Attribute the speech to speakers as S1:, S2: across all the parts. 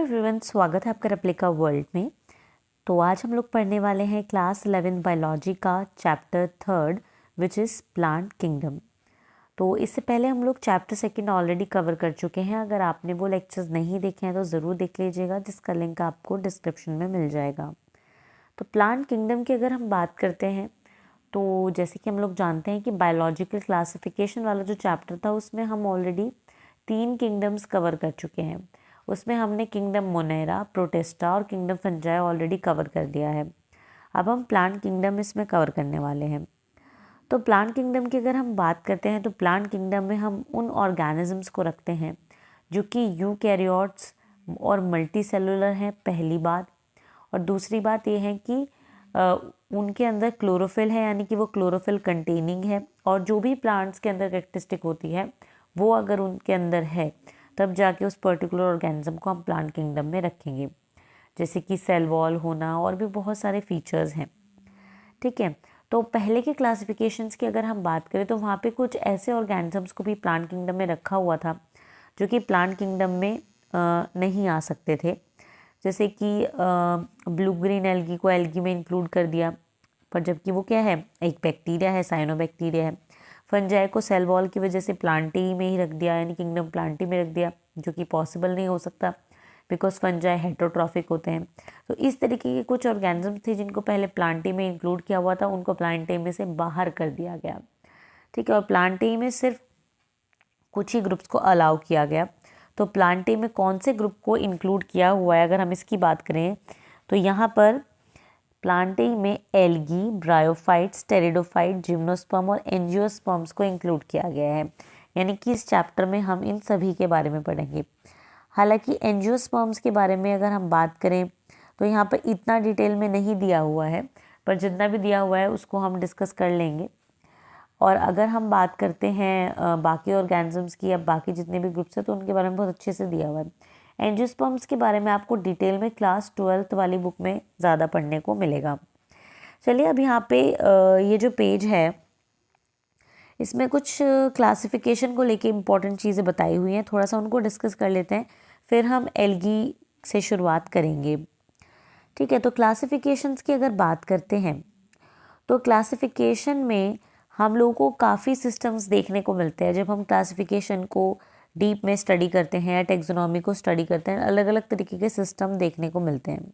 S1: Everyone, स्वागत है आपका रेप्लिका वर्ल्ड में। तो आज हम लोग पढ़ने वाले हैं क्लास 11 बायोलॉजी का chapter 3 which is plant kingdom. तो इससे पहले हम लोग चैप्टर 2 ऑलरेडी कवर कर चुके हैं। अगर आपने वो लेक्चर्स नहीं देखे हैं तो ज़रूर देख लीजिएगा, जिसका लिंक आपको डिस्क्रिप्शन में मिल जाएगा। तो प्लांट किंगडम की अगर हम बात करते हैं तो जैसे कि हम लोग जानते हैं कि बायोलॉजिकल क्लासिफिकेशन वाला जो चैप्टर था उसमें हम ऑलरेडी 3 किंगडम्स कवर कर चुके हैं। उसमें हमने किंगडम मोनेरा, प्रोटिस्टा और किंगडम फंजाई ऑलरेडी कवर कर दिया है। अब हम प्लांट किंगडम इसमें कवर करने वाले हैं। तो प्लांट किंगडम की अगर हम बात करते हैं तो प्लांट किंगडम में हम उन ऑर्गेनिजम्स को रखते हैं जो कि यूकैरियोट्स और मल्टी सेलुलर हैं, पहली बात। और दूसरी बात ये है कि उनके अंदर क्लोरोफिल है, यानी कि वो क्लोरोफिल कंटेनिंग है। और जो भी प्लांट्स के अंदर कैरेक्टरिस्टिक होती है वो अगर उनके अंदर है तब जाके उस पर्टिकुलर ऑर्गेनिज्म को हम प्लांट किंगडम में रखेंगे, जैसे कि सेल वॉल होना और भी बहुत सारे फीचर्स हैं। ठीक है, तो पहले के क्लासिफिकेशंस की अगर हम बात करें तो वहाँ पे कुछ ऐसे ऑर्गेनिजम्स को भी प्लांट किंगडम में रखा हुआ था जो कि प्लांट किंगडम में नहीं आ सकते थे। जैसे कि ब्लू ग्रीन एल्गी को एल्गी में इंक्लूड कर दिया, पर जबकि वो क्या है, एक बैक्टीरिया है, साइनोबैक्टीरिया है। फंजाई को सेल वॉल की वजह से प्लांटी में ही रख दिया, यानी किंगडम प्लांटी में रख दिया, जो कि पॉसिबल नहीं हो सकता बिकॉज फंजाई हेटेरोट्रॉफिक होते हैं। तो इस तरीके के कुछ ऑर्गेनिज्म थे जिनको पहले प्लांटी में इंक्लूड किया हुआ था, उनको प्लांटी में से बाहर कर दिया गया। ठीक है, और प्लांटी में सिर्फ कुछ ही ग्रुप्स को अलाउ किया गया। तो प्लांटी में कौन से ग्रुप को इंक्लूड किया हुआ है अगर हम इसकी बात करें तो यहाँ पर प्लांटी में एल्गी, ब्रायोफाइट्स, टेरिडोफाइट, जिम्नोस्पर्म और एंजियोस्पर्म्स को इंक्लूड किया गया है। यानी कि इस चैप्टर में हम इन सभी के बारे में पढ़ेंगे। हालांकि एंजियोस्पर्म्स के बारे में अगर हम बात करें तो यहाँ पर इतना डिटेल में नहीं दिया हुआ है, पर जितना भी दिया हुआ है उसको हम डिस्कस कर लेंगे। और अगर हम बात करते हैं बाकी ऑर्गेनिजम्स की या बाकी जितने भी ग्रुप्स हैं तो उनके बारे में बहुत अच्छे से दिया हुआ है। एंजियोस्पर्म्स के बारे में आपको डिटेल में क्लास 12th वाली बुक में ज़्यादा पढ़ने को मिलेगा। चलिए, अब यहाँ पे ये जो पेज है इसमें कुछ क्लासिफिकेशन को लेके इम्पॉर्टेंट चीज़ें बताई हुई हैं, थोड़ा सा उनको डिस्कस कर लेते हैं, फिर हम एल्गी से शुरुआत करेंगे। ठीक है, तो क्लासिफिकेशंस की अगर बात करते हैं तो क्लासिफिकेशन में हम लोगों को काफ़ी सिस्टम्स देखने को मिलते हैं। जब हम क्लासिफिकेशन को डीप में स्टडी करते हैं या टेक्सोनॉमी को स्टडी करते हैं, अलग अलग तरीके के सिस्टम देखने को मिलते हैं।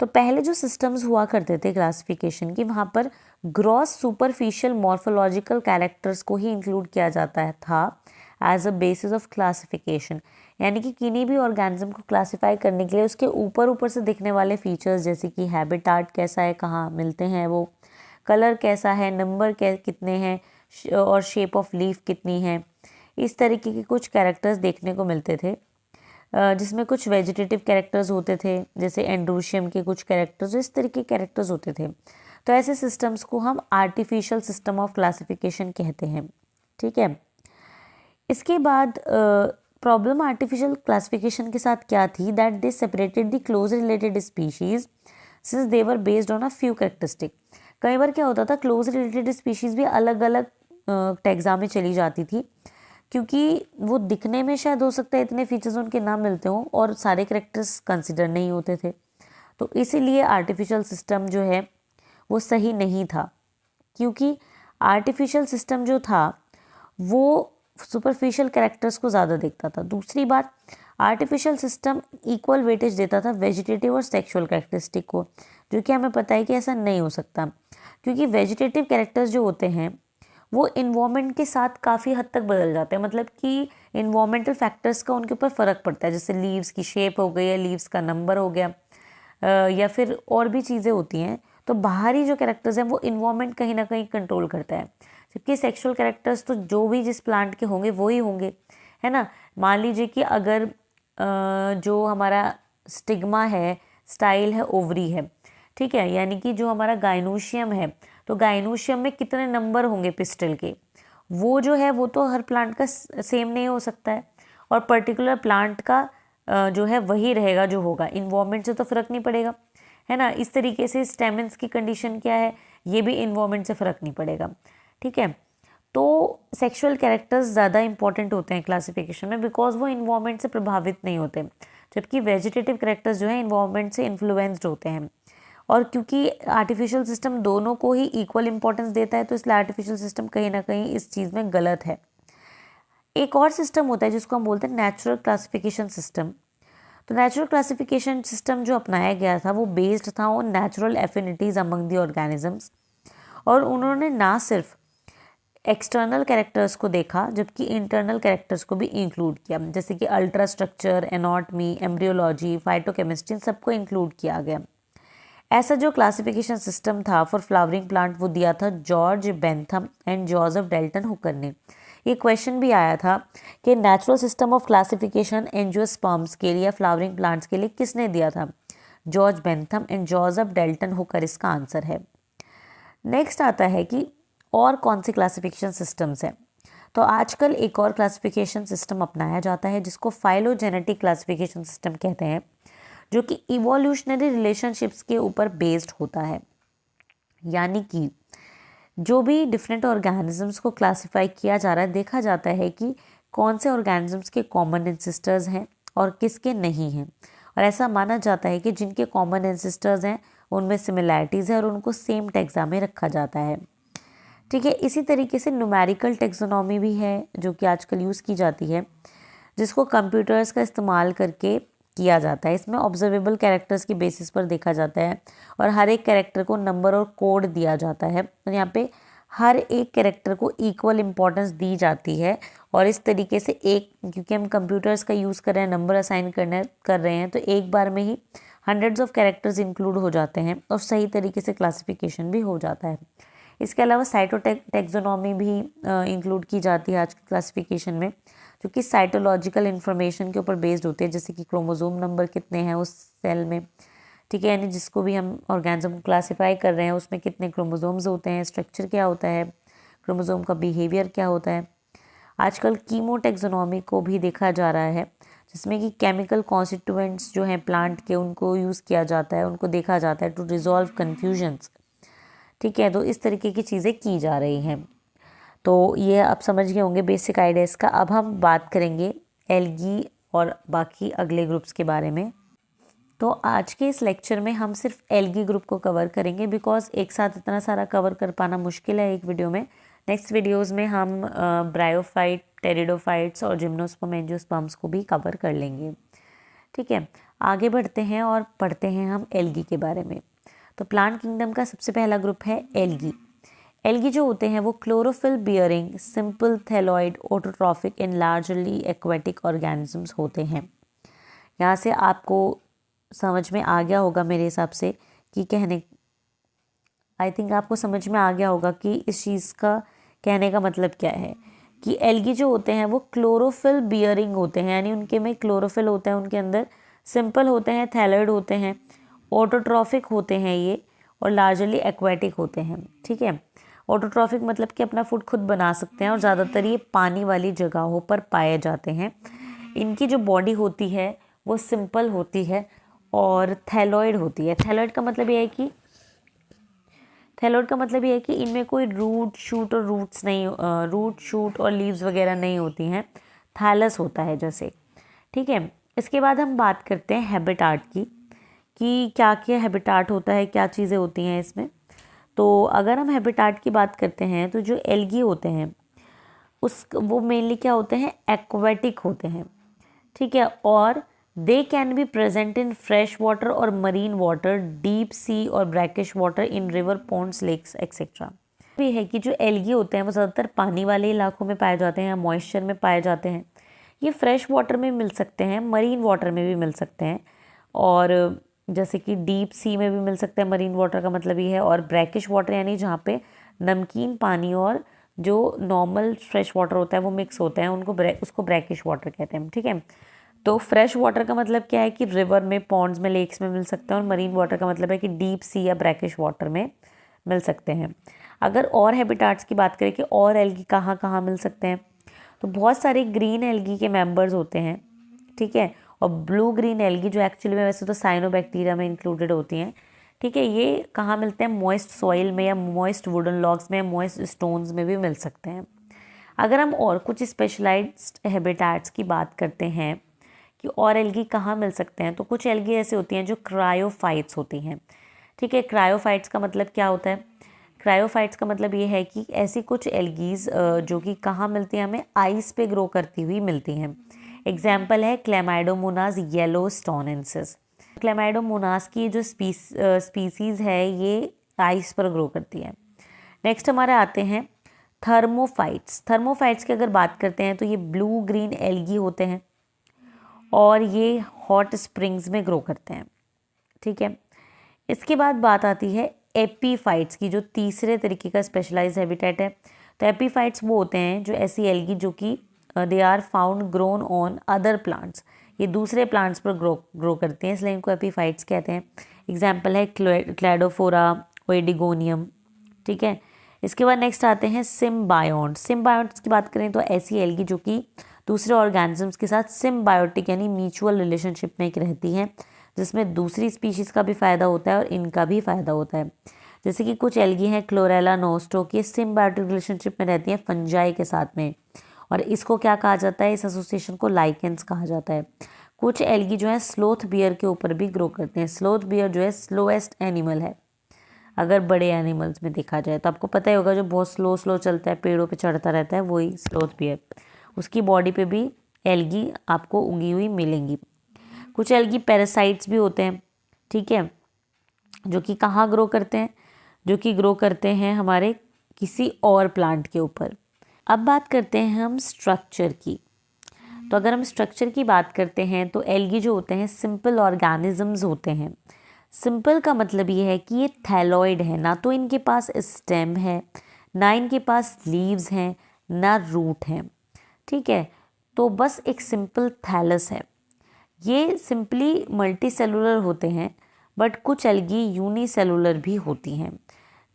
S1: तो पहले जो सिस्टम्स हुआ करते थे क्लासिफिकेशन की, वहाँ पर ग्रॉस सुपरफिशियल मॉर्फोलॉजिकल कैरेक्टर्स को ही इंक्लूड किया जाता था as a basis of classification. यानी कि किन्हीं भी ऑर्गेनिज्म को क्लासीफाई करने के लिए उसके ऊपर ऊपर से दिखने वाले फीचर्स, जैसे कि हैबिटाट कैसा है, कहाँ मिलते हैं वो, कलर कैसा है, नंबर कितने हैं और शेप ऑफ लीफ कितनी है, इस तरीके के कुछ कैरेक्टर्स देखने को मिलते थे। जिसमें कुछ वेजिटेटिव कैरेक्टर्स होते थे, जैसे एंड्रोशियम के कुछ कैरेक्टर्स, इस तरीके के कैरेक्टर्स होते थे। तो ऐसे सिस्टम्स को हम आर्टिफिशियल सिस्टम ऑफ क्लासिफिकेशन कहते हैं। ठीक है, इसके बाद प्रॉब्लम आर्टिफिशियल क्लासिफिकेशन के साथ क्या थी, that they separated the close related species since they were based on a few characteristic. कई बार क्या होता था, क्लोज रिलेटेड स्पीशीज भी अलग अलग टैग्सा में चली जाती थी, क्योंकि वो दिखने में शायद हो सकता है इतने फीचर्स उनके ना मिलते हों और सारे कैरेक्टर्स कंसिडर नहीं होते थे। तो इसीलिए आर्टिफिशियल सिस्टम जो है वो सही नहीं था, क्योंकि आर्टिफिशियल सिस्टम जो था वो सुपरफिशियल कैरेक्टर्स को ज़्यादा देखता था। दूसरी बात, आर्टिफिशियल सिस्टम इक्वल वेटेज देता था वेजिटेटिव और सेक्सुअल कैरेक्टरिस्टिक को, जो कि हमें पता है कि ऐसा नहीं हो सकता, क्योंकि वेजिटेटिव कैरेक्टर्स जो होते हैं वो इन्वायरमेंट के साथ काफ़ी हद तक बदल जाते हैं। मतलब कि इन्वायरमेंटल फैक्टर्स का उनके ऊपर फ़र्क पड़ता है, जैसे लीव्स की शेप हो गई या लीव्स का नंबर हो गया, या फिर और भी चीज़ें होती हैं। तो बाहरी जो कैरेक्टर्स हैं वो इन्वायरमेंट कहीं ना कहीं कंट्रोल करता है, जबकि सेक्सुअल कैरेक्टर्स तो जो भी जिस प्लांट के होंगे वो ही होंगे, है ना। मान लीजिए कि अगर जो हमारा स्टिग्मा है, स्टाइल है, ओवरी है, ठीक है, यानी कि जो हमारा गाइनोशियम है, तो गाइनोशियम में कितने नंबर होंगे पिस्टल के, वो जो है वो तो हर प्लांट का सेम नहीं हो सकता है, और पर्टिकुलर प्लांट का जो है वही रहेगा जो होगा, इन्वायरमेंट से तो फ़र्क नहीं पड़ेगा, है ना। इस तरीके से स्टेमेंस की कंडीशन क्या है, ये भी इन्वायरमेंट से फ़र्क नहीं पड़ेगा। ठीक है, तो सेक्सुअल कैरेक्टर्स ज़्यादा इंपॉर्टेंट होते हैं क्लासिफिकेशन में, बिकॉज वो इन्वायरमेंट से प्रभावित नहीं होते। जबकि वेजिटेटिव कैरेक्टर्स जो है इन्वायरमेंट से इन्फ्लुएंस्ड होते हैं। और क्योंकि आर्टिफिशियल सिस्टम दोनों को ही इक्वल इंपॉर्टेंस देता है, तो इसलिए आर्टिफिशियल सिस्टम कहीं ना कहीं इस चीज़ में गलत है। एक और सिस्टम होता है जिसको हम बोलते हैं नेचुरल क्लासिफिकेशन सिस्टम। तो नेचुरल क्लासिफिकेशन सिस्टम जो अपनाया गया था वो बेस्ड था on natural affinities among the organisms, और उन्होंने ना सिर्फ एक्सटर्नल कैरेक्टर्स को देखा जबकि इंटरनल कैरेक्टर्स को भी इंक्लूड किया, जैसे कि ultra structure, anatomy, embryology, phytochemistry, सबको इंक्लूड किया गया। ऐसा जो क्लासिफिकेशन सिस्टम था फॉर फ्लावरिंग प्लांट वो दिया था George Bentham and Joseph Dalton Hooker ने। ये क्वेश्चन भी आया था कि natural system of classification angiosperms के लिए, फ्लावरिंग प्लांट्स के लिए किसने दिया था? George Bentham and Joseph Dalton Hooker इसका आंसर है। नेक्स्ट आता है कि और कौन सी क्लासिफिकेशन सिस्टम्स हैं। तो आजकल एक और क्लासिफिकेशन सिस्टम अपनाया जाता है जिसको फाइलोजेनेटिक क्लासिफिकेशन सिस्टम कहते हैं, जो कि इवोल्यूशनरी रिलेशनशिप्स के ऊपर बेस्ड होता है। यानी कि जो भी डिफरेंट ऑर्गेनिजम्स को क्लासिफाई किया जा रहा है, देखा जाता है कि कौन से ऑर्गेनिजम्स के कॉमन एंसेस्टर्स हैं और किसके नहीं हैं। और ऐसा माना जाता है कि जिनके कॉमन एंसेस्टर्स हैं उनमें सिमिलैरिटीज़ है और उनको सेम टैक्सा में रखा जाता है। ठीक है, इसी तरीके से न्यूमेरिकल टेक्सोनॉमी भी है जो कि आजकल यूज़ की जाती है, जिसको कंप्यूटर्स का इस्तेमाल करके किया जाता है। इसमें ऑब्जर्वेबल कैरेक्टर्स की बेसिस पर देखा जाता है और हर एक कैरेक्टर को नंबर और कोड दिया जाता है। तो यहाँ पे हर एक कैरेक्टर को इक्वल इम्पोर्टेंस दी जाती है और इस तरीके से क्योंकि हम कंप्यूटर्स का यूज़ कर रहे हैं, नंबर असाइन कर रहे हैं, तो एक बार में ही हंड्रेड्स ऑफ कैरेक्टर्स इंक्लूड हो जाते हैं और सही तरीके से क्लासिफिकेशन भी हो जाता है। इसके अलावा साइटोटेक्सोनॉमी भी इंक्लूड की जाती है आज की क्लासिफिकेशन में, जो कि साइटोलॉजिकल इन्फॉर्मेशन के ऊपर बेस्ड होती है, जैसे कि क्रोमोसोम नंबर कितने हैं उस सेल में। ठीक है, यानी जिसको भी हम ऑर्गेनिज्म को क्लासिफाई कर रहे हैं उसमें कितने क्रोमोसोम्स होते हैं, स्ट्रक्चर क्या होता है, क्रोमोसोम का बिहेवियर क्या होता है। आजकल कीमोटेक्सोनॉमी को भी देखा जा रहा है, जिसमें कि केमिकल कॉन्स्टिट्यूएंट्स जो हैं प्लांट के उनको यूज़ किया जाता है, उनको देखा जाता है टू रिजॉल्व कन्फ्यूजन्स। ठीक है, तो इस तरीके की चीज़ें की जा रही हैं। तो ये आप समझ गए होंगे बेसिक आइडियाज़ का। अब हम बात करेंगे एल्गी और बाकी अगले ग्रुप्स के बारे में। तो आज के इस लेक्चर में हम सिर्फ एल्गी ग्रुप को कवर करेंगे, बिकॉज एक साथ इतना सारा कवर कर पाना मुश्किल है एक वीडियो में। नेक्स्ट वीडियोज़ में हम ब्रायोफाइट, टेरिडोफाइट्स और जिम्नोस्पर्म, एंजियोस्पर्म्स को भी कवर कर लेंगे। ठीक है, आगे बढ़ते हैं और पढ़ते हैं हम एल्गी के बारे में। तो प्लांट किंगडम का सबसे पहला ग्रुप है एल्गी। एल्गी जो होते हैं वो chlorophyll bearing, simple thalloid, autotrophic and largely aquatic organisms होते हैं। यहाँ से आपको समझ में आ गया होगा मेरे हिसाब से कि आई थिंक आपको समझ में आ गया होगा कि इस चीज़ का कहने का मतलब क्या है कि एल्गी जो होते हैं वो क्लोरोफिल बियरिंग होते हैं, यानी उनके में क्लोरोफिल होता है, उनके अंदर सिंपल होते हैं, थैलॉइड होते हैं, ऑटोट्रॉफिक होते हैं ये, और लार्जली एक्वेटिक होते हैं। ठीक है, ऑटोट्रॉफिक मतलब कि अपना फूड खुद बना सकते हैं और ज़्यादातर ये पानी वाली जगहों पर पाए जाते हैं। इनकी जो बॉडी होती है वो सिंपल होती है और थैलॉइड होती है। थैलॉइड का मतलब ये है कि इनमें कोई रूट शूट और लीव्स वगैरह नहीं होती हैं, थैलस होता है जैसे। ठीक है, इसके बाद हम बात करते हैं हैबिटाट की कि क्या क्या हैबिटाट होता है, क्या चीज़ें होती हैं इसमें। तो अगर हम हैबिटाट की बात करते हैं तो जो एल्गी होते हैं वो मेनली क्या होते हैं, एक्वेटिक होते हैं। ठीक है, और they can be present in fresh water और मरीन वाटर, डीप सी और brackish water in river, ponds, lakes etcetera. ये है कि जो एल्गी होते हैं वो ज़्यादातर पानी वाले इलाकों में पाए जाते हैं या मॉइस्चर में पाए जाते हैं। ये फ्रेश वाटर में मिल सकते हैं, मरीन वाटर में भी मिल सकते हैं, और जैसे कि डीप सी में भी मिल सकते हैं, मरीन वाटर का मतलब ये है, और ब्रैकिश वाटर यानी जहाँ पे नमकीन पानी और जो नॉर्मल फ्रेश वाटर होता है वो मिक्स होते हैं, उसको ब्रैकिश वाटर कहते हैं। ठीक है, तो फ्रेश वाटर का मतलब क्या है कि रिवर में, पॉन्ड्स में, लेक्स में मिल सकते हैं, और मरीन वाटर का मतलब है कि डीप सी या ब्रैकिश वाटर में मिल सकते हैं। अगर और हैबिटाट्स की बात करें कि और एल्गी कहाँ कहाँ मिल सकते हैं, तो बहुत सारे ग्रीन एल्गी के मेंबर्स होते हैं। ठीक है, और ब्लू ग्रीन एल्गी जो एक्चुअली में वैसे तो साइनोबैक्टीरिया में इंक्लूडेड होती हैं। ठीक है, ये कहाँ मिलते हैं, मॉइस्ट सॉइल में या मॉइस्ट वुडन लॉग्स में, मॉइस्ट स्टोन्स में भी मिल सकते हैं। अगर हम और कुछ स्पेशलाइज्ड हैबिटाट्स की बात करते हैं कि और एल्गी कहाँ मिल सकते हैं, तो कुछ एल्गी ऐसे होती हैं जो क्रायोफाइट्स होती हैं। ठीक है, क्रायोफाइट्स का मतलब क्या होता है? क्रायोफाइट्स का मतलब ये है कि ऐसी कुछ एल्गीज जो कि कहाँ मिलती हैं, हमें आइस पे ग्रो करती हुई मिलती हैं। एग्जाम्पल है क्लेमाइडोमोनास येलोस्टोनेंसिस। क्लेमाइडोमोनास की जो स्पीसीज है ये आइस पर ग्रो करती है। नेक्स्ट हमारे आते हैं थर्मोफाइट्स। थर्मोफाइट्स की अगर बात करते हैं तो ये ब्लू ग्रीन एल्गी होते हैं और ये हॉट स्प्रिंग्स में ग्रो करते हैं। ठीक है, इसके बाद बात आती है एपीफाइट्स की, जो तीसरे तरीके का स्पेशलाइज हैबिटेट है। तो एपीफाइट्स वो होते हैं जो ऐसी एल्गी जो कि they are found grown on other plants, ये दूसरे प्लांट्स पर ग्रो करते हैं, इसलिए इनको एपीफाइट्स कहते हैं। एग्जाम्पल है क्लैडोफोरा, ओएडिगोनियम। ठीक है, इसके बाद नेक्स्ट आते हैं सिम्बायोन्ट्स। सिम्बायोन्ट्स की बात करें तो ऐसी एल्गी जो कि दूसरे ऑर्गेनिजम्स के साथ सिम्बायोटिक यानी म्यूचुअल रिलेशनशिप में रहती हैं, जिसमें दूसरी स्पीशीज़ का भी फ़ायदा होता है और इनका भी फ़ायदा होता है। जैसे कि कुछ एल्गी हैं क्लोरेला नोस्टो, ये सिम्बायोटिक रिलेशनशिप में रहती हैं फंजाई के साथ में, और इसको क्या कहा जाता है, इस एसोसिएशन को लाइकेंस कहा जाता है। कुछ एल्गी जो है स्लोथ बियर के ऊपर भी ग्रो करते हैं। स्लोथ बियर जो है स्लोएस्ट एनिमल है अगर बड़े एनिमल्स में देखा जाए, तो आपको पता ही होगा जो बहुत स्लो चलता है, पेड़ों पे चढ़ता रहता है, वही स्लोथ बियर। उसकी बॉडी पे भी एल्गी आपको उगी हुई मिलेंगी। कुछ एल्गी पैरासाइट्स भी होते हैं। ठीक है, जो कि कहाँ ग्रो करते हैं, जो कि ग्रो करते हैं हमारे किसी और प्लांट के ऊपर। अब बात करते हैं हम स्ट्रक्चर की। तो अगर हम स्ट्रक्चर की बात करते हैं तो एल्गी जो होते हैं सिंपल ऑर्गेनिजम्स होते हैं। सिंपल का मतलब ये है कि ये थैलॉइड है, ना तो इनके पास स्टेम है, ना इनके पास लीव्स हैं, ना रूट है। ठीक है, तो बस एक सिंपल थैलस है। ये सिंपली मल्टी सेलुलर होते हैं, बट कुछ एल्गी यूनिसेलुलर भी होती हैं।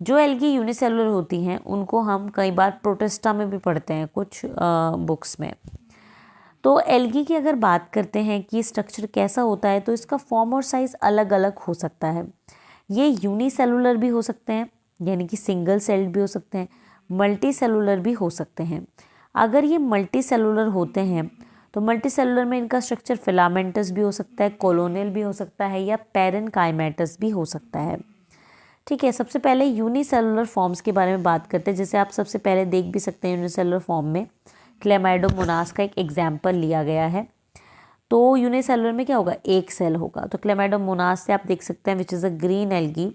S1: जो एल्गी यूनिसेलुलर होती हैं उनको हम कई बार प्रोटिस्टा में भी पढ़ते हैं कुछ बुक्स में। तो एल्गी की अगर बात करते हैं कि स्ट्रक्चर कैसा होता है, तो इसका फॉर्म और साइज़ अलग अलग हो सकता है। ये यूनिसेलुलर भी हो सकते हैं, यानी कि सिंगल सेल्ड भी हो सकते हैं, मल्टी सेलुलर भी हो सकते हैं। अगर ये मल्टी सेलुलर होते हैं तो मल्टी सेलुलर में इनका स्ट्रक्चर फिलामेंटस भी हो सकता है, कॉलोनियल भी हो सकता है, या पैरेनकाइमेटस भी हो सकता है। ठीक है, सबसे पहले यूनिसेलुलर फॉर्म्स के बारे में बात करते हैं। जैसे आप सबसे पहले देख भी सकते हैं यूनिसेलुलर फॉर्म में क्लेमाइडोमोनास का एक एग्जाम्पल लिया गया है। तो यूनिसेलुलर में क्या होगा, एक सेल होगा। तो क्लेमाइडोमोनास से आप देख सकते हैं which is a green algae.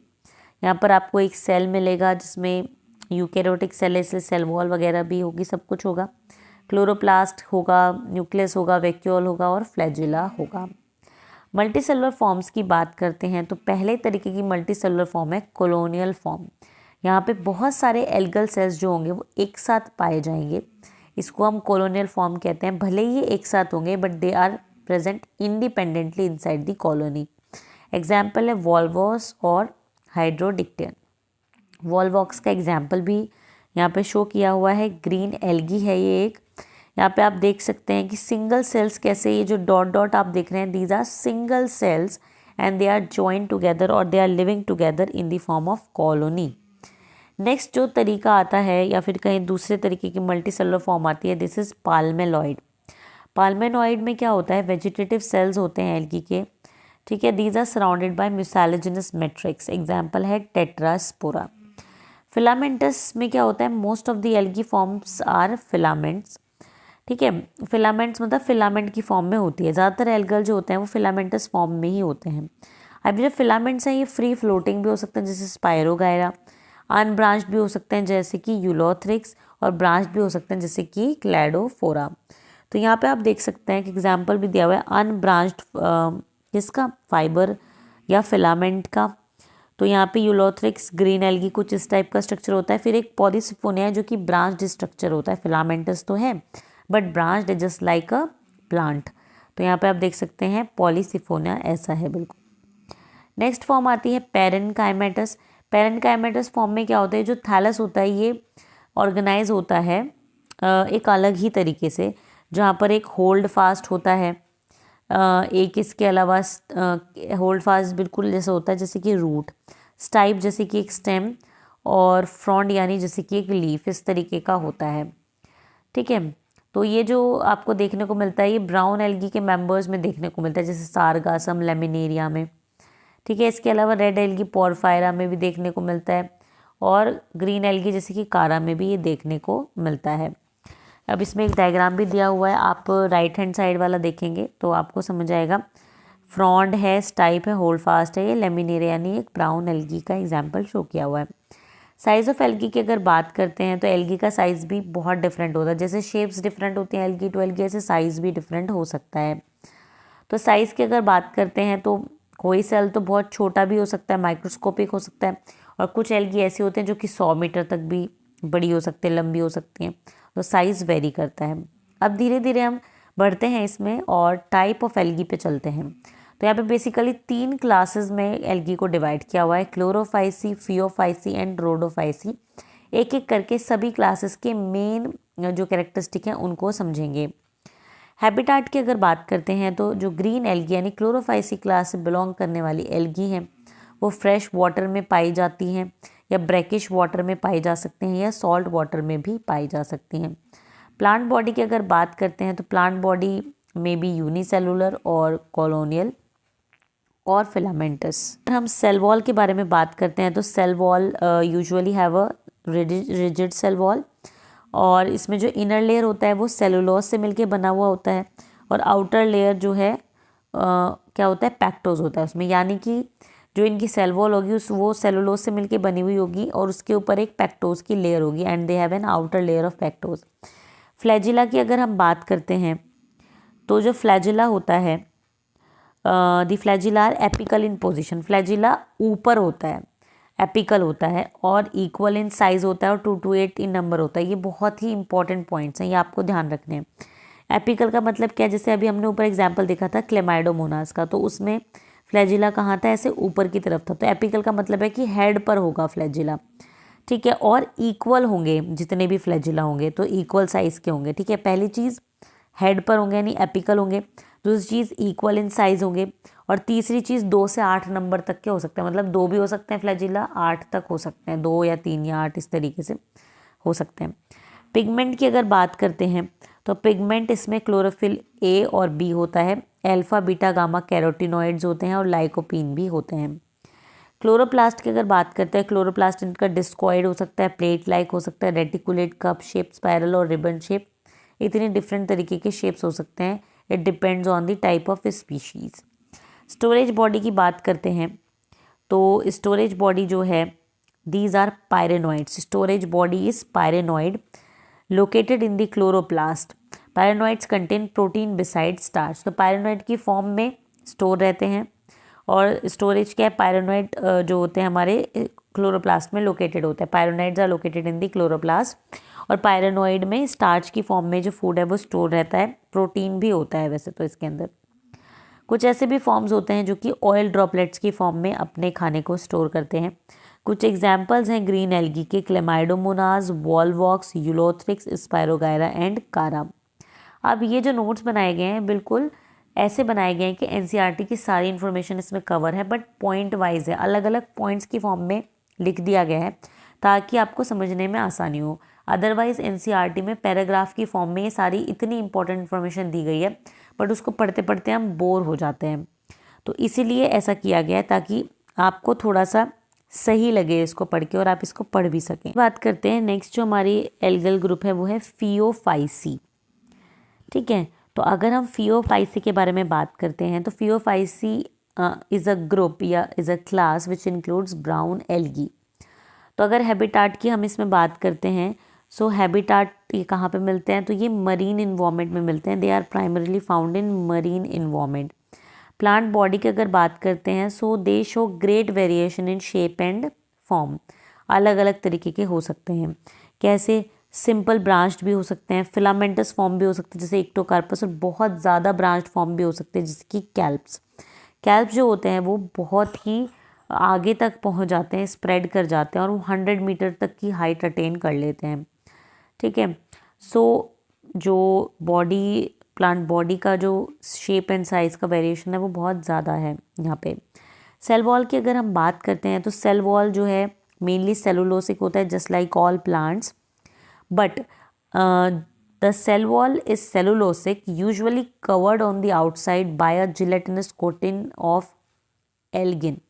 S1: यहाँ पर आपको एक सेल मिलेगा जिसमें यूकैरियोटिक सेल है, इसलिए सेल वॉल वगैरह भी होगी, सब कुछ होगा। क्लोरोप्लास्ट होगा, न्यूक्लियस होगा, वैक्यूल होगा और फ्लैजिला होगा। मल्टी सेलुलर फॉर्म्स की बात करते हैं तो पहले तरीके की मल्टी सेलुलर फॉर्म है कॉलोनियल फॉर्म। यहाँ पे बहुत सारे एल्गल सेल्स जो होंगे वो एक साथ पाए जाएंगे, इसको हम कॉलोनियल फॉर्म कहते हैं। भले ही एक साथ होंगे but they are present independently inside the colony. Example है वॉल्वॉक्स और हाइड्रोडिक्टियन। वॉल्वॉक्स का एग्जाम्पल भी यहाँ पे शो किया हुआ है, ग्रीन एल्गी है ये एक। यहाँ पे आप देख सकते हैं कि सिंगल सेल्स कैसे, ये जो डॉट डॉट आप देख रहे हैं these are single cells and they are joined together और they are living together in the form of colony. Next जो तरीका आता है या फिर कहीं दूसरे तरीके की मल्टी सेलुलर फॉर्म आती है, दिस इज पाल्मेलॉइड। पाल्मेनॉइड में क्या होता है, वेजिटेटिव सेल्स होते हैं एल्गी के। ठीक है, these are surrounded by mucilaginous matrix. Example है टेट्रास्पोरा। फिलामेंटस में क्या होता है, most of the algae forms are filaments. ठीक है, फिलामेंट्स मतलब फिलामेंट की फॉर्म में होती है। ज़्यादातर एल्गल जो होते हैं वो फिलामेंटस फॉर्म में ही होते हैं। अब जो फिलामेंट्स हैं ये फ्री फ्लोटिंग भी हो सकते हैं जैसे स्पायरोगायरा, अनब्रांच्ड भी हो सकते हैं जैसे कि यूलोथ्रिक्स, और ब्रांच भी हो सकते हैं जैसे कि क्लैडोफोरा। तो यहाँ पे आप देख सकते हैं कि एग्जाम्पल भी दिया हुआ है अनब्रांच्ड किसका, फाइबर या फिलामेंट का। तो यहाँ पे यूलोथ्रिक्स ग्रीन एल्गी कुछ इस टाइप का स्ट्रक्चर होता है। फिर एक पॉलीसिफोनिया है जो कि ब्रांच्ड स्ट्रक्चर होता है, फिलामेंटस तो है but branched just like a plant. तो यहाँ पे आप देख सकते हैं पॉलीसिफोनिया ऐसा है बिल्कुल। नेक्स्ट फॉर्म आती है पैरेनकाइमेटस। पैरेनकाइमेटस फॉर्म में क्या होता है, जो थैलस होता है ये ऑर्गेनाइज होता है एक अलग ही तरीके से, जहाँ पर एक होल्ड फास्ट होता है, एक इसके अलावा होल्ड फास्ट बिल्कुल जैसा होता है जैसे कि रूट, स्टाइप जैसे कि एक स्टेम, और फ्रॉन्ड यानी जैसे कि एक लीफ, इस तरीके का होता है। ठीक है, तो ये जो आपको देखने को मिलता है ये ब्राउन एल्गी के मेंबर्स में देखने को मिलता है, जैसे सारगासम लेमिनेरिया में। ठीक है, इसके अलावा रेड एल्गी पोरफायरा में भी देखने को मिलता है, और ग्रीन एल्गी जैसे कि कारा में भी ये देखने को मिलता है। अब इसमें एक डायग्राम भी दिया हुआ है, आप राइट हैंड साइड वाला देखेंगे तो आपको समझ आएगा। फ्रॉन्ड है, स्टाइप है, होल्ड फास्ट है, ये लेमिनेरिया यानी एक ब्राउन एल्गी का एग्जाम्पल शो किया हुआ है। साइज़ ऑफ एल्गी की अगर बात करते हैं तो एल्गी का साइज़ भी बहुत डिफरेंट होता है, जैसे शेप्स डिफरेंट होती हैं एल्गी टू एल्गी, ऐसे साइज़ भी डिफरेंट हो सकता है। तो साइज़ की अगर बात करते हैं तो कोई सेल तो बहुत छोटा भी हो सकता है, माइक्रोस्कोपिक हो सकता है, और कुछ एल्गी ऐसे होते हैं जो कि 100 मीटर तक भी बड़ी हो सकती है, लंबी हो सकती हैं। तो साइज़ वेरी करता है। अब धीरे धीरे हम बढ़ते हैं इसमें और टाइप ऑफ एल्गी पे चलते हैं। तो यहाँ पे बेसिकली 3 क्लासेस में एल्गी को डिवाइड किया हुआ है, क्लोरोफाइसी, फियोफाइसी एंड रोडोफाइसी। एक एक करके सभी क्लासेस के मेन जो कैरेक्टरिस्टिक हैं उनको समझेंगे। हैबिटाट की अगर बात करते हैं तो जो ग्रीन एल्गी यानी क्लोरोफाइसी क्लास से बिलोंग करने वाली एल्गी हैं वो फ्रेश वाटर में पाई जाती हैं, या ब्रैकिश वाटर में पाई जा सकते हैं, या सॉल्ट वाटर में भी पाई जा सकती हैं। प्लांट बॉडी की अगर बात करते हैं तो प्लांट बॉडी में भी यूनिसेलुलर और कॉलोनियल और फिलामेंटस। अगर हम सेल वॉल के बारे में बात करते हैं तो cell wall usually have a rigid cell wall, और इसमें जो इनर लेयर होता है वो सेलुलोज से मिलके बना हुआ होता है, और आउटर लेयर जो है क्या होता है, पैक्टोज होता है उसमें, यानी कि जो इनकी सेल वॉल होगी वो सेलुलोज से मिलके बनी हुई होगी और उसके ऊपर एक पैक्टोज की लेयर होगी, and they have an outer layer of पैक्टोज। Flagella की अगर हम बात करते हैं तो जो फ्लैजिला होता है, the flagella are apical in position, flagella ऊपर होता है, एपिकल होता है, और इक्वल इन साइज होता है, और 2 to 8 इन नंबर होता है। ये बहुत ही इंपॉर्टेंट पॉइंट्स हैं, ये आपको ध्यान रखने हैं। एपिकल का मतलब क्या है, जैसे अभी हमने ऊपर एग्जाम्पल देखा था क्लेमाइडोमोनास का, तो उसमें फ्लैजिला कहाँ था, ऐसे ऊपर की तरफ था। तो एपिकल का मतलब है कि हेड पर होगा फ्लैजिला, ठीक है, और इक्वल होंगे जितने भी फ्लैजिला होंगे तो इक्वल साइज के होंगे। ठीक है, पहली चीज़ हेड पर होंगे यानी एपिकल होंगे, दूसरी चीज़ इक्वल इन साइज होंगे, और तीसरी चीज़ 2 से 8 नंबर तक के हो सकते हैं, मतलब 2 भी हो सकते हैं फ्लैजिला, 8 तक हो सकते हैं, 2 या 3 या 8 इस तरीके से हो सकते हैं। पिगमेंट की अगर बात करते हैं तो पिगमेंट इसमें क्लोरोफिल ए और बी होता है, अल्फा बीटा गामा कैरोटिनॉइड्स होते हैं, और लाइकोपीन भी होते हैं। क्लोरोप्लास्ट की अगर बात करते हैं, क्लोरोप्लास्ट इनका डिस्कॉइड हो सकता है, प्लेट लाइक हो सकता है, रेटिकुलेट, कप शेप, स्पायरल और रिबन शेप, इतनी डिफरेंट तरीके के शेप्स हो सकते हैं। It depends on the type of species. Storage body की बात करते हैं तो स्टोरेज बॉडी जो है, these are pyrenoids, storage body is pyrenoid located in the chloroplast. Pyrenoids contain protein beside starch, तो पायरेनॉइड की फॉर्म में स्टोर रहते हैं, और स्टोरेज क्या है, पायरेनॉइड जो होते हैं हमारे क्लोरोप्लास्ट में लोकेटेड होते हैं। Pyrenoids are located in the chloroplast, और पायरेनॉइड में स्टार्च की फॉर्म में जो फूड है वो स्टोर रहता है, प्रोटीन भी होता है वैसे तो इसके अंदर। कुछ ऐसे भी फॉर्म्स होते हैं जो कि ऑयल ड्रॉपलेट्स की फॉर्म में अपने खाने को स्टोर करते हैं। कुछ एग्जाम्पल्स हैं ग्रीन एल्गी के, Chlamydomonas, Volvox, Ulothrix, spirogyra and कारा। अब ये जो नोट्स बनाए गए हैं बिल्कुल ऐसे बनाए गए हैं कि एनसीईआरटी की सारी इन्फॉर्मेशन इसमें कवर है, बट पॉइंट वाइज है, अलग अलग पॉइंट्स की फॉर्म में लिख दिया गया है ताकि आपको समझने में आसानी हो। अदरवाइज एनसीईआरटी में पैराग्राफ की फॉर्म में ये सारी इतनी इंपॉर्टेंट इन्फॉर्मेशन दी गई है, बट उसको पढ़ते पढ़ते हम बोर हो जाते हैं, तो इसीलिए ऐसा किया गया है ताकि आपको थोड़ा सा सही लगे इसको पढ़ के और आप इसको पढ़ भी सकें। बात करते हैं नेक्स्ट, जो हमारी एल्गल ग्रुप है वो है फियोफाइसी। ठीक है, तो अगर हम फियोफाइसी के बारे में बात करते हैं तो फियोफाइसी इज़ अ ग्रुप या is a class which includes brown algae. तो अगर हैबिटाट की हम इसमें बात करते हैं, सो हैबिटाट ये कहाँ पे मिलते हैं, तो ये मरीन इन्वायरमेंट में मिलते हैं। They are primarily found in marine environment. Plant body की अगर बात करते हैं, so they show great variation in shape and form, अलग अलग तरीके के हो सकते हैं। कैसे, सिंपल ब्रांच्ड भी हो सकते हैं, फिलामेंटस फॉर्म भी हो सकते हैं जैसे इक्टोकार्पस, और बहुत ज़्यादा ब्रांच्ड फॉर्म भी हो सकते हैं जैसे कि कैल्प्स। कैल्प्स जो होते हैं वो बहुत ही आगे तक पहुंच जाते हैं, स्प्रेड कर जाते हैं, और वो 100 मीटर तक की हाइट अटेन कर लेते हैं। ठीक है, सो जो बॉडी प्लांट बॉडी का जो शेप एंड साइज़ का वेरिएशन है वो बहुत ज़्यादा है यहाँ पे। सेल वॉल की अगर हम बात करते हैं तो सेल वॉल जो है मेनली सेलुलोसिक होता है, just like all plants, but the cell wall is cellulosic, usually covered on the outside by a gelatinous coating of algin.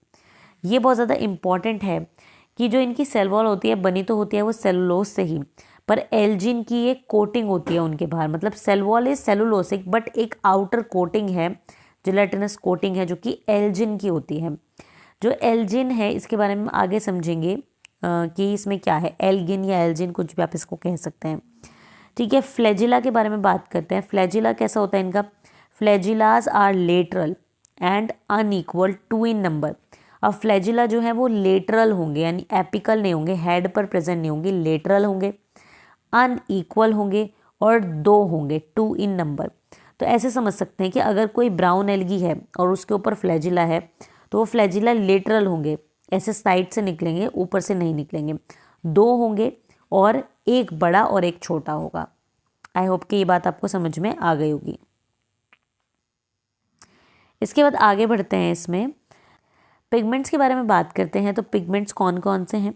S1: ये बहुत ज़्यादा इम्पॉर्टेंट है कि जो इनकी सेल वॉल होती है बनी तो होती है वो सेलुलोज से ही, पर एल्जिन की एक कोटिंग होती है उनके बाहर। मतलब cell wall is cellulosic but एक आउटर कोटिंग है, जिलेटिनस कोटिंग है, जो कि एल्जिन की होती है। जो एल्जिन है इसके बारे में आगे समझेंगे कि इसमें क्या है, एल्गिन या एल्जिन कुछ भी आप इसको कह सकते हैं। ठीक है, फ्लैजिला के बारे में बात करते हैं। फ्लैजिला कैसा होता है इनका? Flagella are lateral and unequal two in number. अब फ्लैजिला जो है वो लेटरल होंगे, यानी एपिकल नहीं होंगे, हेड पर प्रेजेंट नहीं होंगे, लेटरल होंगे, अनइक्वल होंगे और 2 होंगे, 2 इन नंबर। तो ऐसे समझ सकते हैं कि अगर कोई ब्राउन एल्गी है और उसके ऊपर फ्लैजिला है तो वो फ्लैजिला लेटरल होंगे, ऐसे साइड से निकलेंगे, ऊपर से नहीं निकलेंगे। 2 होंगे और एक बड़ा और एक छोटा होगा। आई होप कि ये बात आपको समझ में आ गई होगी। इसके बाद आगे बढ़ते हैं, इसमें पिगमेंट्स के बारे में बात करते हैं। तो पिगमेंट्स कौन कौन से हैं?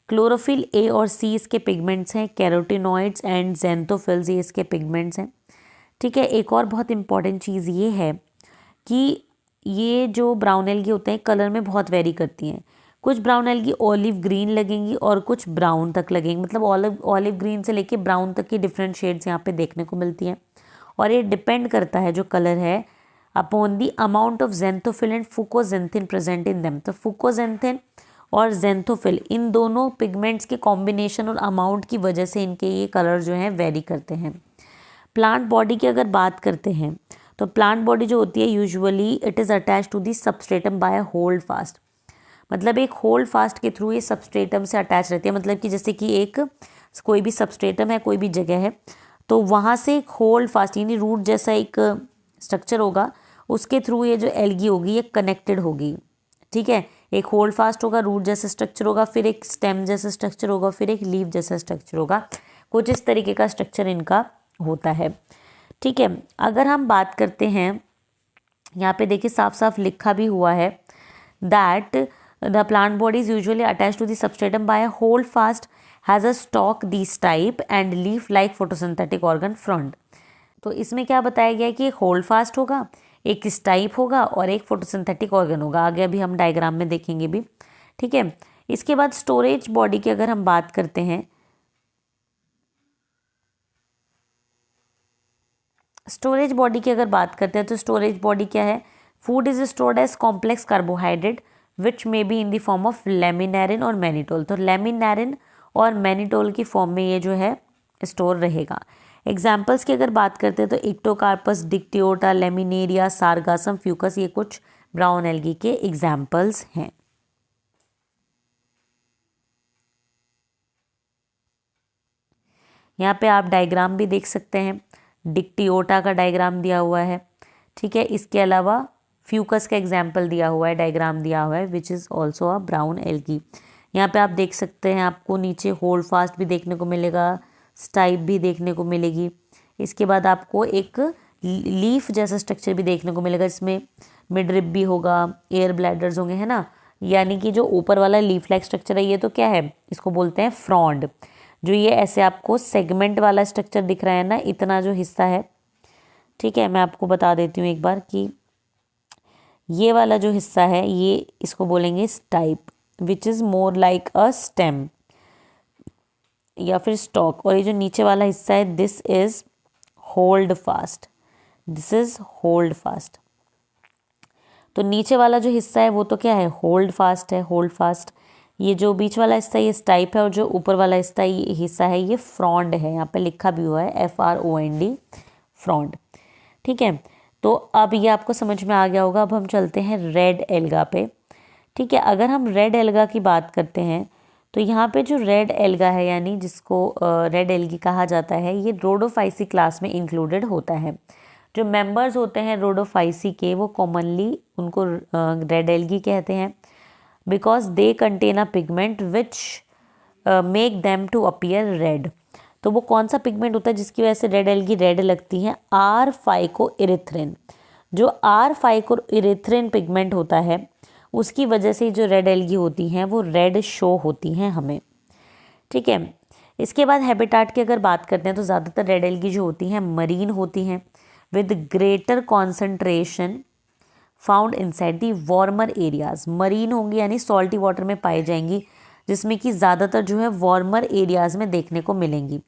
S1: क्लोरोफिल ए और सी इसके पिगमेंट्स हैं, कैरोटिनॉइड्स एंड ज़ैंथोफिल्स ये इसके पिगमेंट्स हैं। ठीक है, एक और बहुत इंपॉर्टेंट चीज़ ये है कि ये जो ब्राउन एल्गी होते हैं कलर में बहुत वेरी करती हैं। कुछ ब्राउन एल्गी ऑलिव ग्रीन लगेंगी और कुछ ब्राउन तक लगेंगी, मतलब ऑलिव ग्रीन से लेके ब्राउन तक की डिफरेंट शेड्स यहाँ पे देखने को मिलती हैं। और ये डिपेंड करता है जो कलर है upon the amount of xanthophyll and fucoxanthin present in them. तो फुकोजेंथिन और ज़ैंथोफिल इन दोनों पिगमेंट्स के कॉम्बिनेशन और अमाउंट की वजह से इनके ये कलर जो हैं वेरी करते हैं। प्लांट बॉडी की अगर बात करते हैं तो प्लांट बॉडी जो होती है usually it is attach to the substratum by holdfast. मतलब एक होल्ड फास्ट के थ्रू ये सबस्ट्रेटम से अटैच रहती है। मतलब कि जैसे कि एक कोई भी सबस्ट्रेटम है, कोई भी जगह है, तो वहाँ से एक होल्ड फास्ट यानी रूट जैसा एक स्ट्रक्चर होगा, उसके थ्रू ये जो एल्गी होगी ये कनेक्टेड होगी। ठीक है, एक होल्ड फास्ट होगा, रूट जैसा स्ट्रक्चर होगा, फिर एक स्टेम जैसा स्ट्रक्चर होगा, फिर एक लीफ जैसा स्ट्रक्चर होगा। कुछ इस तरीके का स्ट्रक्चर इनका होता है। ठीक है, अगर हम बात करते हैं, यहाँ पे देखिए साफ साफ लिखा भी हुआ है that the plant body is usually attach to the substratum by a holdfast, has a stalk this type and leaf like photosynthetic organ frond. तो इसमें क्या बताया गया है कि एक होल्ड फास्ट होगा, एक स्टाइप होगा और एक फोटोसिंथेटिक ऑर्गन होगा। आगे अभी हम डायग्राम में देखेंगे भी। ठीक है, इसके बाद स्टोरेज बॉडी की अगर हम बात करते हैं, स्टोरेज बॉडी की अगर बात करते हैं तो स्टोरेज बॉडी क्या है? Food is stored as complex carbohydrate which may be in the form of laminarin और मैनिटोल। तो लेमिनेरिन और मैनिटोल की फॉर्म में ये जो है स्टोर रहेगा। एग्जाम्पल्स की अगर बात करते हैं तो इक्टोकार्पस, डिक्टियोटा, लेमिनेरिया, सारगासम, फ्यूकस, ये कुछ ब्राउन एल्गी के एग्जाम्पल्स हैं। यहाँ पे आप डायग्राम भी देख सकते हैं, डिक्टियोटा का डायग्राम दिया हुआ है। ठीक है, इसके अलावा फ्यूकस का एग्जाम्पल दिया हुआ है, डायग्राम दिया हुआ है which is also a brown algae. यहाँ पे आप देख सकते हैं, आपको नीचे होल्ड फास्ट भी देखने को मिलेगा, स्टाइप भी देखने को मिलेगी। इसके बाद आपको एक लीफ जैसा स्ट्रक्चर भी देखने को मिलेगा, जिसमें मिडरिब भी होगा, एयर ब्लैडर्स होंगे, है ना। यानी कि जो ऊपर वाला लीफ लाइक स्ट्रक्चर है ये तो क्या है, इसको बोलते हैं फ्रॉन्ड। जो ये ऐसे आपको सेगमेंट वाला स्ट्रक्चर दिख रहा है ना, इतना जो हिस्सा है, ठीक है, मैं आपको बता देती हूँ एक बार कि ये वाला जो हिस्सा है ये इसको बोलेंगे stipe which is more like a stem या फिर स्टॉक। और ये जो नीचे वाला हिस्सा है this is hold fast, this is hold fast. तो नीचे वाला जो हिस्सा है वो तो क्या है, होल्ड फास्ट है, होल्ड फास्ट। ये जो बीच वाला हिस्सा ये स्टाइप है और जो ऊपर वाला हिस्सा है ये फ्रॉन्ड है। यहाँ पे लिखा भी हुआ है FROND, फ्रॉन्ड। ठीक है, तो अब ये आपको समझ में आ गया होगा। अब हम चलते हैं रेड एल्गा पे। ठीक है, अगर हम रेड एल्गा की बात करते हैं तो यहाँ पे जो रेड एल्गा है यानी जिसको रेड एल्गी कहा जाता है, ये रोडोफाइसी क्लास में इंक्लूडेड होता है। जो मेंबर्स होते हैं रोडोफाइसी के वो कॉमनली उनको रेड एल्गी कहते हैं because they contain a pigment which make them to appear red. तो वो कौन सा पिगमेंट होता है जिसकी वजह से रेड एल्गी रेड लगती है? R-फाइकोइरिथ्रिन। जो R-फाइकोइरिथ्रिन पिगमेंट होता है उसकी वजह से जो रेड एल्गी होती हैं वो रेड शो होती हैं हमें। ठीक है, इसके बाद हैबिटाट की अगर बात करते हैं तो ज़्यादातर रेड एल्गी जो होती हैं मरीन होती हैं with greater concentration found inside the warmer areas. Marine होंगी यानी सॉल्टी वाटर में पाई जाएंगी, जिसमें कि ज़्यादातर जो है वार्मर एरियाज में देखने को मिलेंगी।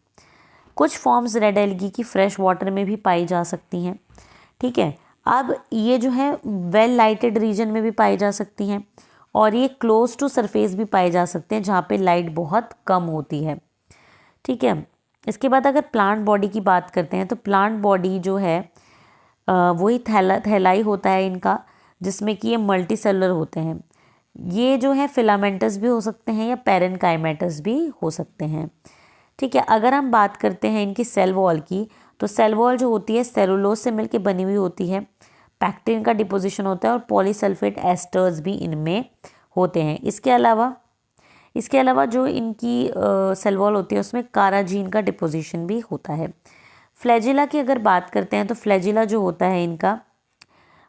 S1: कुछ फॉर्म्स रेड एल्गी की फ्रेश वाटर में भी पाई जा सकती हैं। ठीक है, अब ये जो है वेल लाइटेड रीजन में भी पाई जा सकती हैं और ये क्लोज टू सरफेस भी पाए जा सकते हैं जहाँ पे लाइट बहुत कम होती है। ठीक है, इसके बाद अगर प्लांट बॉडी की बात करते हैं तो प्लांट बॉडी जो है वही थैलाई होता है इनका, जिसमें कि ये मल्टी सेलुलर होते हैं। ये जो है फिलामेंटस भी हो सकते हैं या पैरेनकाइमेटस भी हो सकते हैं। ठीक है, अगर हम बात करते हैं इनकी सेल वॉल की तो सेल वॉल जो होती है सेलुलोज से मिलकर बनी हुई होती है। पैक्टिन का डिपोजिशन होता है और पॉलीसल्फेट एस्टर्स भी इनमें होते हैं। इसके अलावा जो इनकी सेल वॉल होती है उसमें काराजीन का डिपोजिशन भी होता है। फ्लैजिला की अगर बात करते हैं तो फ्लैजिला जो होता है इनका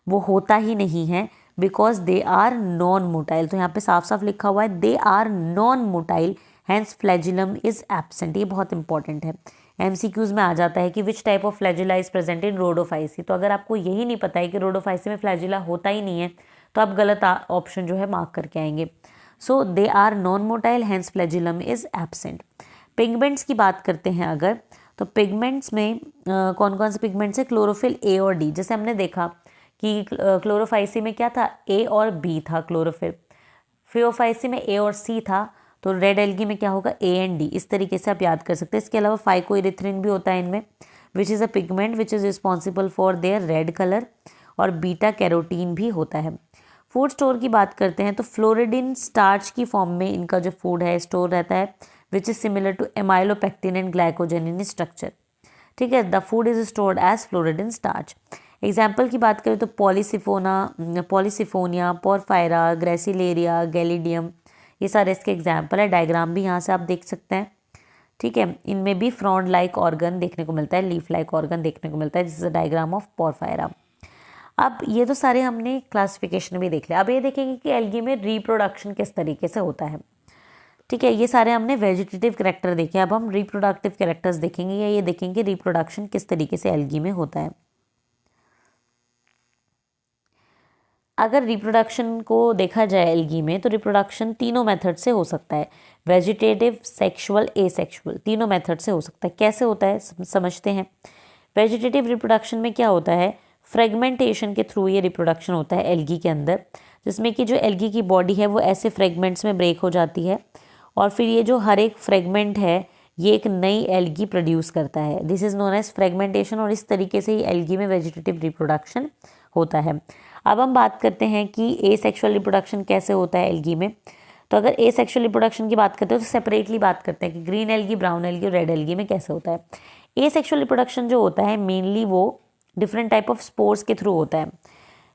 S1: वो होता ही नहीं है, because they are non motile. तो यहाँ पे साफ साफ लिखा हुआ है they are non motile, hence flagellum is absent. ये बहुत इंपॉर्टेंट है, एमसीक्यूज में आ जाता है कि which type of flagella is present in Rhodophyceae. तो अगर आपको यही नहीं पता है कि रोडोफाइसी में फ्लैजिला होता ही नहीं है तो आप गलत ऑप्शन जो है मार्क करके आएंगे। So they are non motile, hence flagellum is absent. Pigments की बात करते हैं अगर, तो पिगमेंट्स में कौन कौन से पिगमेंट्स है, क्लोरोफिल ए और डी। जैसे हमने देखा कि क्लोरोफाइसी में क्या था, ए और बी था क्लोरोफिल। फियोफाइसी में ए और सी था, तो रेड एल्गी में क्या होगा, ए एंड डी। इस तरीके से आप याद कर सकते हैं। इसके अलावा फाइकोइरिथ्रिन भी होता है इनमें, which is a pigment which is responsible for their red colour, और बीटा कैरोटीन भी होता है। फूड स्टोर की बात करते हैं तो फ्लोरिडिन स्टार्च की फॉर्म में इनका जो फूड है स्टोर रहता है, which is similar to amylopectin and glycogen in structure. ठीक है, the food is stored as floridean starch. Example की बात करें तो पॉलीसिफोनिया, पोरफायरा, ग्रेसिलेरिया, गैलिडियम, ये सारे इसके एग्जाम्पल है। डायग्राम भी यहाँ से आप देख सकते हैं। ठीक है, इनमें भी फ्रॉन्ड लाइक ऑर्गन देखने को मिलता है, लीफ लाइक ऑर्गन देखने को मिलता है। This is a diagram of porphyra. अब ये तो सारे हमने क्लासिफिकेशन भी देख लिया। अब ये देखेंगे कि एल्गी में रिप्रोडक्शन किस तरीके से होता है। ठीक है, ये सारे हमने वेजिटेटिव कैरेक्टर देखे। अब हम रिप्रोडक्टिव कैरेक्टर्स देखेंगे या ये देखेंगे रिप्रोडक्शन किस तरीके से एल्गी में होता है। अगर रिप्रोडक्शन को देखा जाए एल्गी में तो रिप्रोडक्शन तीनों मेथड से हो सकता है, वेजिटेटिव, सेक्सुअल, एसेक्सुअल, तीनों मेथड से हो सकता है। कैसे होता है समझते हैं। वेजिटेटिव रिप्रोडक्शन में क्या होता है, फ्रेगमेंटेशन के थ्रू ये रिप्रोडक्शन होता है एल्गी के अंदर, जिसमें कि जो एल्गी की बॉडी है वो ऐसे फ्रेगमेंट्स में ब्रेक हो जाती है और फिर ये जो हर एक फ्रेगमेंट है ये एक नई एल्गी प्रोड्यूस करता है। This is known as fragmentation, और इस तरीके से ही एल्गी में वेजिटेटिव रिप्रोडक्शन होता है। अब हम बात करते हैं कि एसेक्सुअल रिप्रोडक्शन कैसे होता है एल्गी में। तो अगर एसेक्सुअल रिप्रोडक्शन की बात करते हैं तो सेपरेटली बात करते हैं कि ग्रीन एल्गी, ब्राउन एल्गी और रेड एल्गी में कैसे होता है। एसेक्सुअल रिप्रोडक्शन जो होता है मेनली वो डिफरेंट टाइप ऑफ स्पोर्स के थ्रू होता है।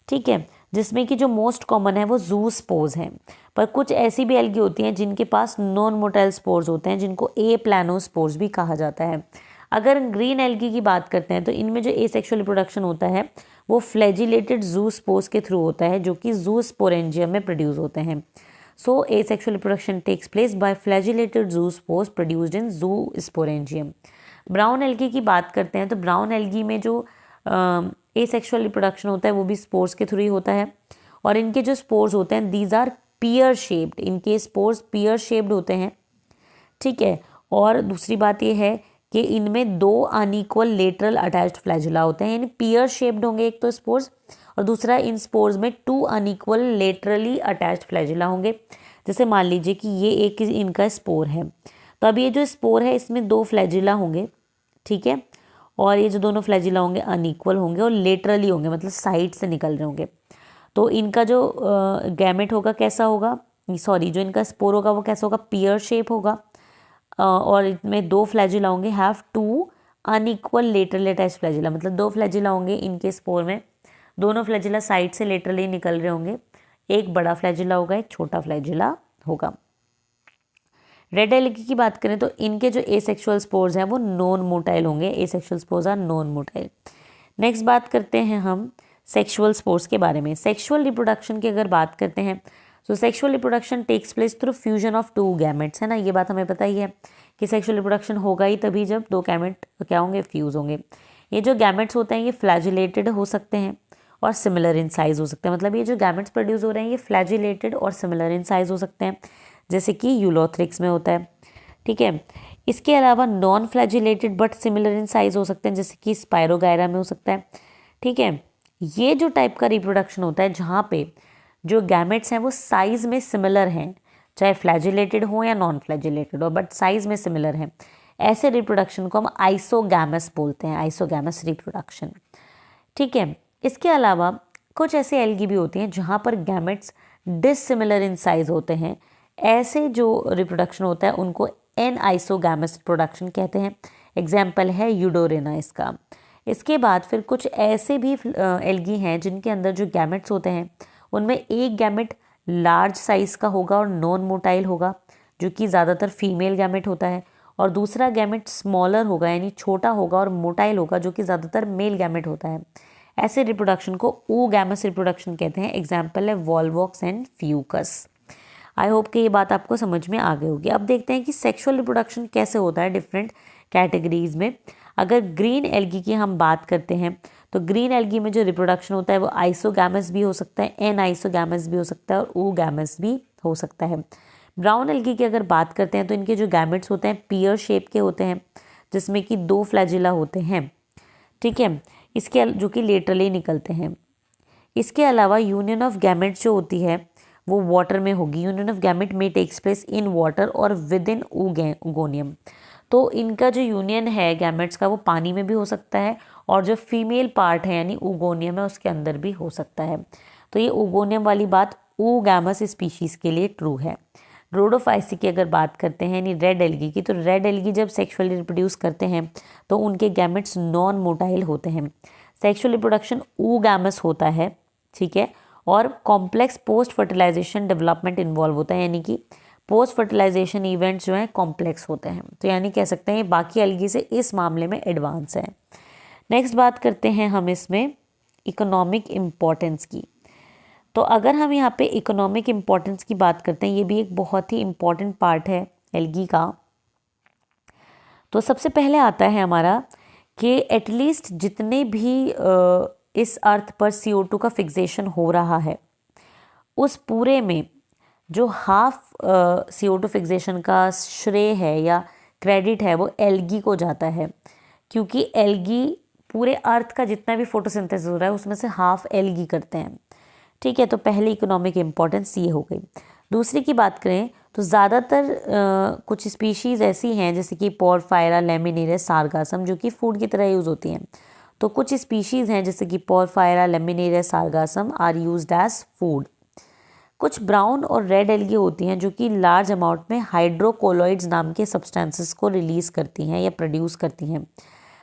S1: ठीक है, जिसमें कि जो मोस्ट कॉमन है वो जू स्पोर्स हैं, पर कुछ ऐसी भी एल्गी होती हैं जिनके पास नॉन मोटाइल स्पोर्स होते हैं, जिनको ए प्लानोस्पोर्स भी कहा जाता है। अगर ग्रीन एल्गी की बात करते हैं तो इनमें जो एसेक्सुअल रिप्रोडक्शन होता है वो फ्लैजिलेटेड जू स्पोर्स के थ्रू होता है, जो कि जू स्पोरेंजियम में प्रोड्यूस होते हैं। So asexual reproduction takes place by flagellated zoospores produced in zoosporangium. Brown algae की बात करते हैं तो ब्राउन एल्गी में जो एसेक्सुअल रिप्रोडक्शन होता है वो भी स्पोर्स के थ्रू ही होता है, और इनके जो स्पोर्स होते हैं दीज आर पियर शेप्ड, इनके स्पोर्स पियर शेप्ड होते हैं। ठीक है, और दूसरी बात ये है कि इनमें दो अनइक्वल लेटरल अटैच्ड फ्लैजिला होते हैं, यानी पियर शेप्ड होंगे एक तो स्पोर्स, और दूसरा इन स्पोर्स में two unequal laterally attached flagella होंगे। जैसे मान लीजिए कि ये एक इनका स्पोर है, तो अब ये जो स्पोर है इसमें दो फ्लैजिला होंगे। ठीक है, और ये जो दोनों फ्लैजिला होंगे अनइक्वल होंगे और लेटरली होंगे, मतलब साइड से निकल रहे होंगे। तो इनका जो गैमेट होगा कैसा होगा, सॉरी जो इनका स्पोर होगा वो कैसा होगा, पियर शेप होगा, और इनमें दो फ्लैजिला होंगे, have two unequal laterally attached flagella, मतलब दो फ्लैजिला होंगे इनके स्पोर में, दोनों फ्लैजिला साइड से लेटरली निकल रहे होंगे। एक बड़ा फ्लैजिला होगा, एक छोटा फ्लैजिला होगा। रेड एल्गी की बात करें तो इनके जो एसेक्सुअल स्पोर्स हैं वो नॉन मोटाइल होंगे, asexual spores are non motile. Next बात करते हैं हम सेक्सुअल स्पोर्स के बारे में। सेक्सुअल रिप्रोडक्शन की अगर बात करते हैं तो sexual reproduction takes place through fusion of two gametes, है ना, ये बात हमें पता ही है कि सेक्सुअल रिप्रोडक्शन होगा ही तभी जब दो गैमेट क्या होंगे, फ्यूज होंगे। ये जो गैमेट्स होते हैं ये फ्लैजिलेटेड हो सकते हैं और सिमिलर इन साइज हो सकते हैं। मतलब ये जो गैमेट्स प्रोड्यूस हो रहे हैं ये फ्लैजिलेटेड और सिमिलर इन साइज हो सकते हैं, जैसे कि यूलोथ्रिक्स में होता है। ठीक है, इसके अलावा non flagellated but similar in size हो सकते हैं, जैसे कि स्पायरोगायरा में हो सकता है। ठीक है, ये जो टाइप का रिप्रोडक्शन होता है जहाँ पे जो गैमेट्स हैं वो साइज में सिमिलर हैं, चाहे फ्लैजिलेटेड हो या नॉन फ्लैजिलेटेड हो, बट साइज में सिमिलर हैं, ऐसे रिप्रोडक्शन को हम आइसोगैमस बोलते हैं, आइसोगैमस रिप्रोडक्शन। ठीक है, इसके अलावा कुछ ऐसे एल्गी भी होती हैं जहाँ पर गैमेट्स डिसिमिलर इन साइज होते हैं। ऐसे जो रिप्रोडक्शन होता है उनको एन आइसोगैमस रिप्रोडक्शन कहते हैं। एग्जाम्पल है यूडोरेना इसका। इसके बाद फिर कुछ ऐसे भी एल्गी हैं जिनके अंदर जो गैमेट्स होते हैं उनमें एक गैमेट लार्ज साइज का होगा और नॉन मोटाइल होगा, जो कि ज़्यादातर फीमेल गैमेट होता है, और दूसरा गैमेट स्मॉलर होगा यानी छोटा होगा और मोटाइल होगा, जो कि ज़्यादातर मेल गैमेट होता है। ऐसे रिप्रोडक्शन को oogamous रिप्रोडक्शन कहते हैं। एग्जाम्पल है Volvox and Fucus. I hope कि ये बात आपको समझ में आ गई होगी। अब देखते हैं कि सेक्सुअल रिप्रोडक्शन कैसे होता है डिफरेंट कैटेगरीज में। अगर ग्रीन एल्गी की हम बात करते हैं तो ग्रीन एल्गी में जो रिप्रोडक्शन होता है वो आइसोगैमस भी हो सकता है, एन आइसोगैमस भी हो सकता है और oogamous भी हो सकता है। ब्राउन एल्गी की अगर बात करते हैं तो इनके जो गैमेट्स होते हैं पियर शेप के होते हैं, जिसमें कि 2 फ्लैजिला होते हैं। ठीक है, इसके जो कि लेटरली निकलते हैं। इसके अलावा यूनियन ऑफ गैमेट्स जो होती है वो वाटर में होगी। यूनियन ऑफ गैमेट में टेक्स प्लेस इन वाटर और विद इन oogoनियम। तो इनका जो यूनियन है गैमेट्स का वो पानी में भी हो सकता है और जो फीमेल पार्ट है यानी oogoनियम है उसके अंदर भी हो सकता है। तो ये oogoनियम वाली बात oogamous स्पीशीज़ के लिए ट्रू है। रोडोफाइसी की अगर बात करते हैं यानी रेड एल्गी की, तो रेड एल्गी जब सेक्सुअली रिप्रोड्यूस करते हैं तो उनके गैमेट्स नॉन मोटाइल होते हैं। सेक्सुअल रिप्रोडक्शन oogamous होता है। ठीक है, और complex post fertilisation development involve होता है, यानी कि पोस्ट फर्टिलाइजेशन इवेंट्स जो हैं कॉम्प्लेक्स होते हैं। तो यानी कह सकते हैं बाकी एल्गी से इस मामले में एडवांस है। नेक्स्ट बात करते हैं हम इसमें इकोनॉमिक इम्पोर्टेंस की। तो अगर हम यहाँ पे इकोनॉमिक इम्पोर्टेंस की बात करते हैं, ये भी एक बहुत ही इम्पोर्टेंट पार्ट है एल्गी का। तो सबसे पहले आता है हमारा कि एटलीस्ट जितने भी इस अर्थ पर CO2 का फिक्सेशन हो रहा है उस पूरे में जो हाफ CO2 फिक्सेशन का श्रेय है या क्रेडिट है वो एल्गी को जाता है, क्योंकि एल्गी पूरे अर्थ का जितना भी फोटोसिंथेसिस हो रहा है उसमें से हाफ एल्गी करते हैं। ठीक है, तो पहली इकोनॉमिक इम्पोर्टेंस ये हो गई। दूसरी की बात करें तो ज़्यादातर कुछ स्पीशीज़ ऐसी हैं जैसे कि पोरफायरा, लेमिनेरिया, सारगासम जो कि फूड की तरह यूज़ होती हैं। तो कुछ स्पीशीज़ हैं जैसे कि Porphyra, Laminaria, Sargassum are used as food. कुछ ब्राउन और रेड एल्गी होती हैं जो कि लार्ज अमाउंट में हाइड्रोकोलॉइड्स नाम के सब्सटेंसेस को रिलीज़ करती हैं या प्रोड्यूस करती हैं।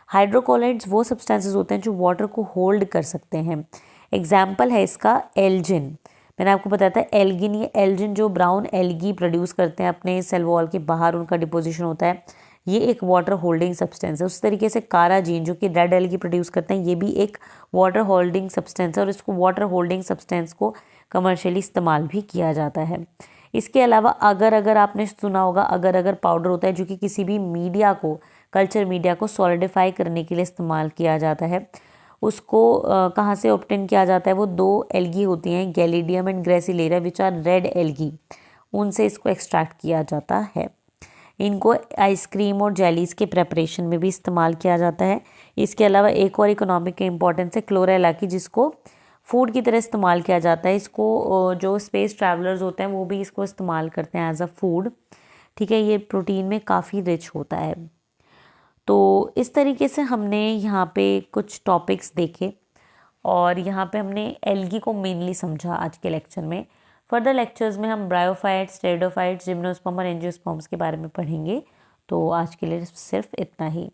S1: हाइड्रोकोलॉइड्स वो सब्सटेंसेस होते हैं जो वाटर को होल्ड कर सकते हैं। एग्जाम्पल है इसका एल्जिन। मैंने आपको बताया था एल्गिन, ये एल्जिन जो ब्राउन एल्गी प्रोड्यूस करते हैं अपने सेल वॉल के बाहर उनका डिपोजिशन होता है, ये एक वाटर होल्डिंग सब्सटेंस है। उस तरीके से काराजीन जो कि रेड एल्गी प्रोड्यूस करते हैं ये भी एक वाटर होल्डिंग सब्सटेंस है और इसको वाटर होल्डिंग सब्सटेंस को कमर्शियली इस्तेमाल भी किया जाता है। इसके अलावा अगर आपने सुना होगा अगर पाउडर होता है जो कि किसी भी मीडिया को, कल्चर मीडिया को सॉलिडिफाई करने के लिए इस्तेमाल किया जाता है। उसको कहाँ से ऑब्टेन किया जाता है, वो 2 एल्गी होती हैं Gelidium and Gracilaria which are red algae, उनसे इसको एक्सट्रैक्ट किया जाता है। इनको आइसक्रीम और जेलीज़ के प्रेपरेशन में भी इस्तेमाल किया जाता है। इसके अलावा एक और इकोनॉमिक इम्पोर्टेंस है क्लोरेला की, जिसको फूड की तरह इस्तेमाल किया जाता है। इसको जो स्पेस ट्रैवलर्स होते हैं वो भी इसको इस्तेमाल करते हैं एज अ फूड। ठीक है, ये प्रोटीन में काफ़ी रिच होता है। तो इस तरीके से हमने यहाँ पे कुछ टॉपिक्स देखे और यहाँ पे हमने एल्गी को मेनली समझा आज के लेक्चर में। फर्दर लेक्चर्स में हम ब्रायोफाइट्स, टेरिडोफाइट्स, जिम्नोस्पर्म और एंजियोस्पर्म्स के बारे में पढ़ेंगे। तो आज के लिए सिर्फ इतना ही।